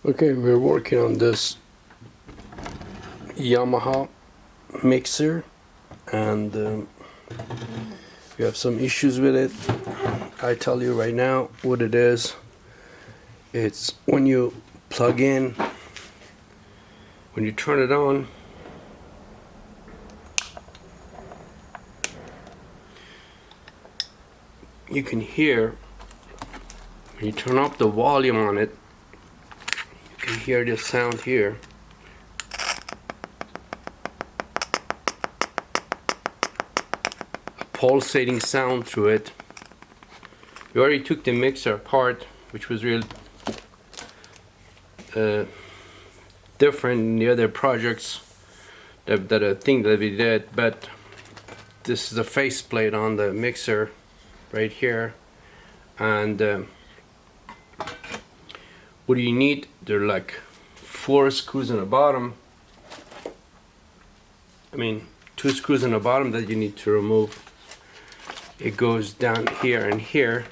Okay, we're working on this Yamaha mixer, and we have some issues with it. I tell you right now what it is. It's when you plug in, when you turn it on, you can hear, when you turn up the volume on it, you can hear this sound here. A pulsating sound through it. We already took the mixer apart, which was real different in the other projects that I think that we did, but this is a faceplate on the mixer right here, and what do you need? There are like 4 screws in the bottom. I mean 2 screws in the bottom that you need to remove. It goes down here and here.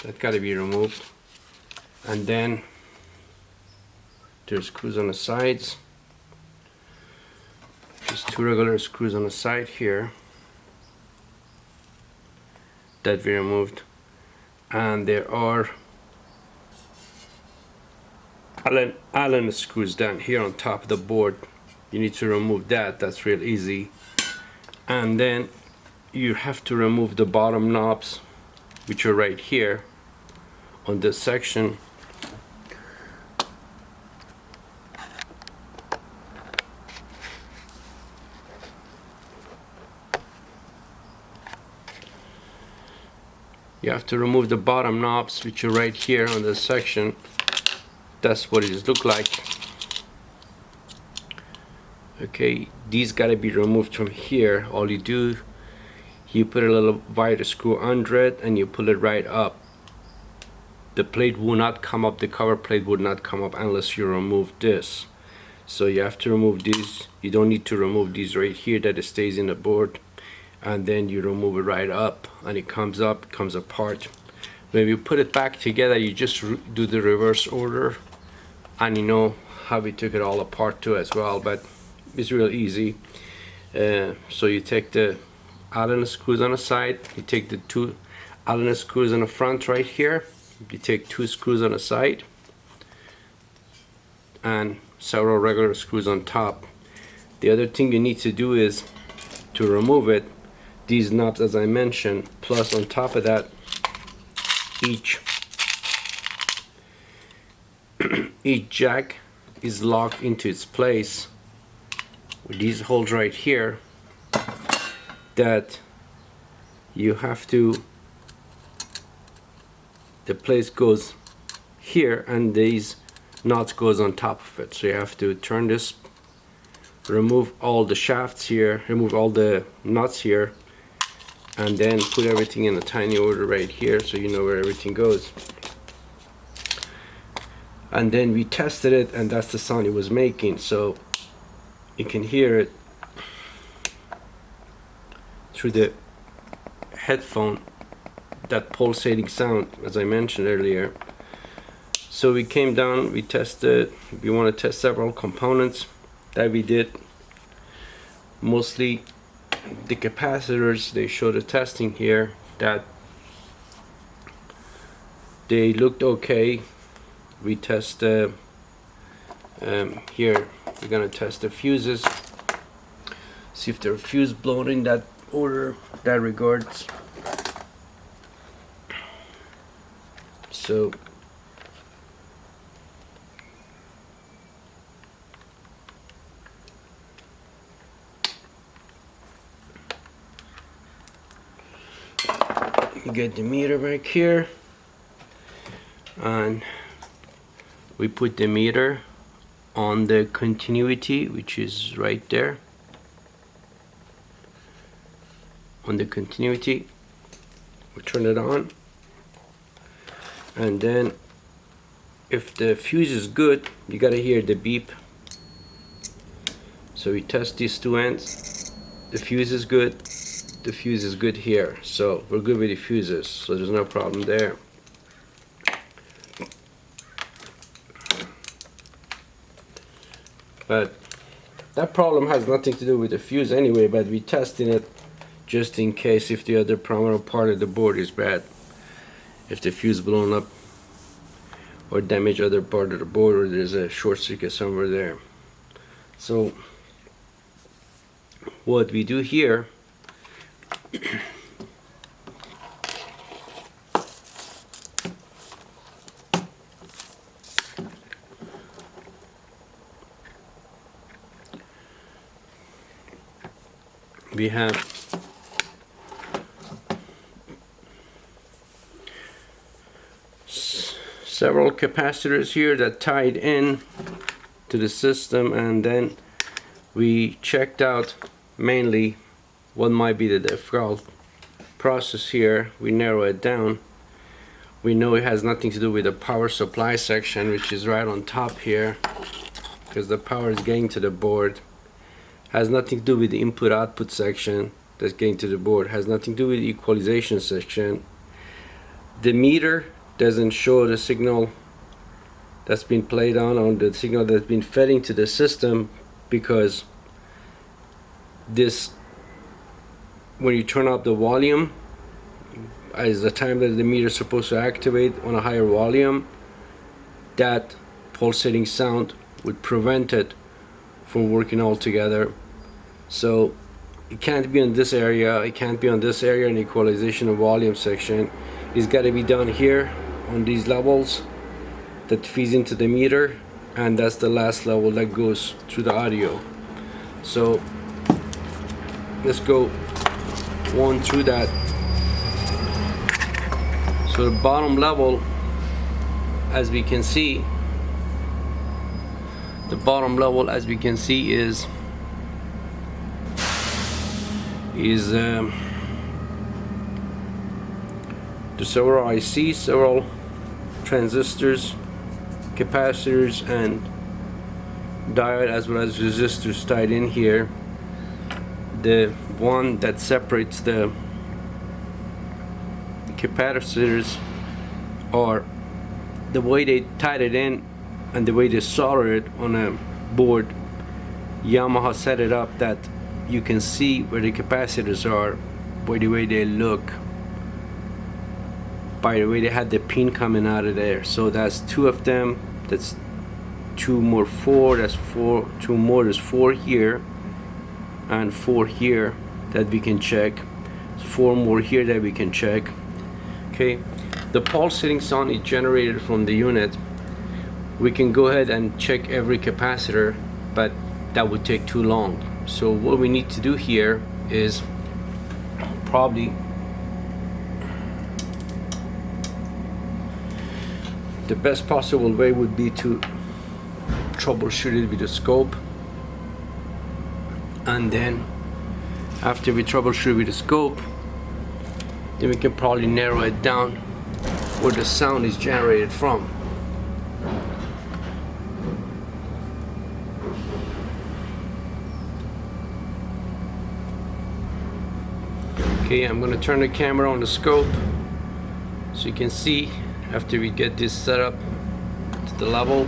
That got to be removed. And then there's screws on the sides. Just 2 regular screws on the side here that we removed. And there are Allen screws down here on top of the board. You need to remove that. That's real easy. And then you have to remove the bottom knobs, which are right here on this section. You have to remove the bottom knobs, which are right here on this section. That's what it looks like. Okay, these gotta be removed from here. All you do, you put a little wire screw under it and you pull it right up. The plate will not come up, the cover plate would not come up unless you remove this. So you have to remove these. You don't need to remove these right here that it stays in the board, and then you remove it right up and it comes up, comes apart. When you put it back together, you just do the reverse order, and you know how we took it all apart too as well, but it's real easy. So you take the Allen screws on the side, you take the 2 Allen screws on the front right here, you take 2 screws on the side and several regular screws on top. The other thing you need to do is to remove it, these knobs as I mentioned, plus on top of that each jack is locked into its place with these holes right here that you have to, the place goes here and these nuts goes on top of it. So you have to turn this, remove all the shafts here, remove all the nuts here, and then put everything in a tiny order right here so you know where everything goes. And then we tested it, and that's the sound it was making. So you can hear it through the headphone, that pulsating sound as I mentioned earlier. So we came down, we tested, we want to test several components that we did. Mostly the capacitors, they show the testing here that they looked okay. We test here, we're gonna test the fuses, see if they're fuse blown in that order, that regards. So you get the meter back here, and we put the meter on the continuity, which is right there on the continuity. We turn it on, and then if the fuse is good, you gotta hear the beep. So we test these 2 ends. The fuse is good, the fuse is good here, so we're good with the fuses, so there's no problem there. But that problem has nothing to do with the fuse anyway, but we're testing it just in case if the other primary part of the board is bad, if the fuse blown up or damage other part of the board, or there's a short circuit somewhere there. So what we do here, we have several capacitors here that tied in to the system, and then we checked out mainly what might be the default process here. We narrow it down. We know it has nothing to do with the power supply section, which is right on top here, because the power is getting to the board. Has nothing to do with the input output section that's getting to the board. Has nothing to do with the equalization section. The meter doesn't show the signal that's been played on the signal that's been fed into the system, because this, when you turn up the volume, as the time that the meter is supposed to activate on a higher volume, that pulsating sound would prevent it from working altogether. So it can't be in this area, it can't be on this area in the equalization and volume section. It's got to be done here on these levels that feeds into the meter, and that's the last level that goes through the audio. So let's go one through that. So the bottom level, as we can see, the bottom level, as we can see, is the several ICs, several transistors, capacitors, and diode, as well as resistors tied in here. The one that separates the capacitors, or the way they tied it in and the way they soldered it on a board, Yamaha set it up that you can see where the capacitors are by the way they look, by the way they had the pin coming out of there. So that's two of them, that's two more, four, that's four, two more, there's four here and four here that we can check, four more here that we can check. Okay, the pulsating sound is generated from the unit. We can go ahead and check every capacitor, but that would take too long. So what we need to do here is probably the best possible way would be to troubleshoot it with a scope, and then after we troubleshoot with the scope, then we can probably narrow it down where the sound is generated from. Okay, I'm going to turn the camera on the scope so you can see after we get this set up to the level.